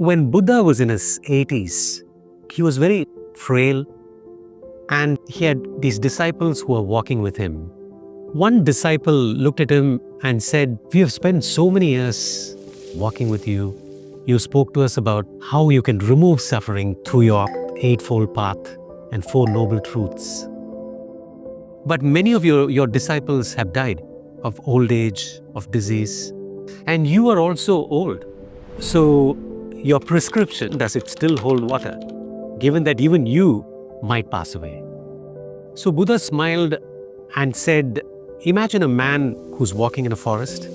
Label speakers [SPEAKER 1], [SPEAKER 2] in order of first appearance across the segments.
[SPEAKER 1] When Buddha was in his 80s, he was very frail and he had these disciples who were walking with him. One disciple looked at him and said, "We have spent so many years walking with you. You spoke to us about how you can remove suffering through your Eightfold Path and Four Noble Truths. But many of your disciples have died of old age, of disease, and you are also old. So your prescription, does it still hold water, given that even you might pass away?" So Buddha smiled and said, imagine a man who's walking in a forest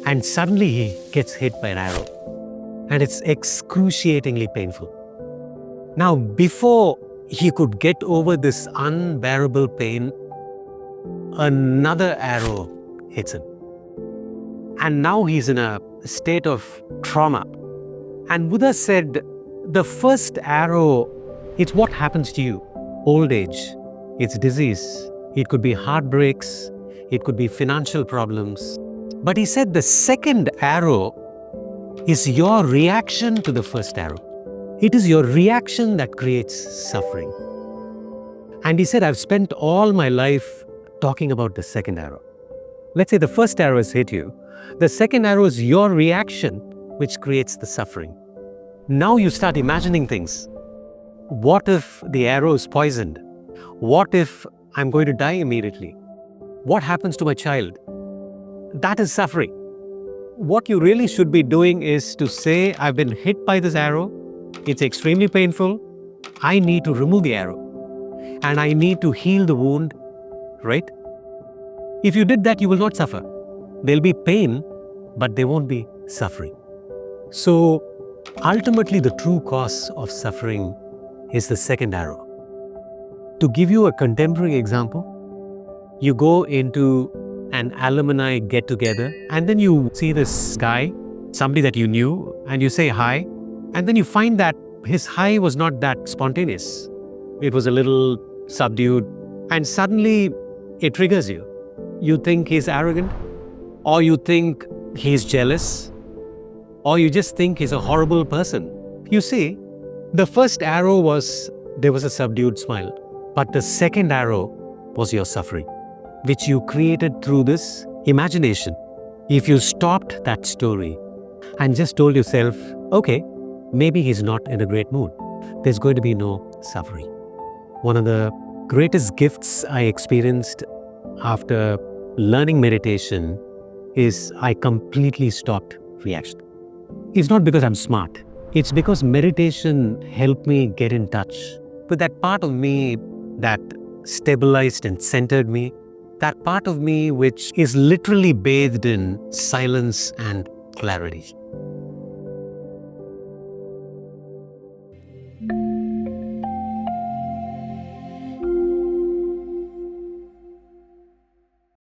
[SPEAKER 1] and suddenly he gets hit by an arrow and it's excruciatingly painful. Now, before he could get over this unbearable pain, another arrow hits him. And now he's in a state of trauma. And Buddha said, the first arrow, it's what happens to you. Old age, it's disease, it could be heartbreaks, it could be financial problems. But he said the second arrow is your reaction to the first arrow. It is your reaction that creates suffering. And he said, I've spent all my life talking about the second arrow. Let's say the first arrow has hit you. The second arrow is your reaction, which creates the suffering. Now you start imagining things. What if the arrow is poisoned? What if I'm going to die immediately? What happens to my child? That is suffering. What you really should be doing is to say, I've been hit by this arrow. It's extremely painful. I need to remove the arrow. And I need to heal the wound, right? If you did that, you will not suffer. There'll be pain, but there won't be suffering. So ultimately, the true cause of suffering is the second arrow. To give you a contemporary example, you go into an alumni get-together and then you see this guy, somebody that you knew, and you say hi, and then you find that his hi was not that spontaneous. It was a little subdued, and suddenly it triggers you. You think he's arrogant, or you think he's jealous, or you just think he's a horrible person. You see, the first arrow was, there was a subdued smile, but the second arrow was your suffering, which you created through this imagination. If you stopped that story and just told yourself, okay, maybe he's not in a great mood, there's going to be no suffering. One of the greatest gifts I experienced after learning meditation is I completely stopped reaction. It's not because I'm smart. It's because meditation helped me get in touch with that part of me that stabilized and centered me, that part of me which is literally bathed in silence and clarity.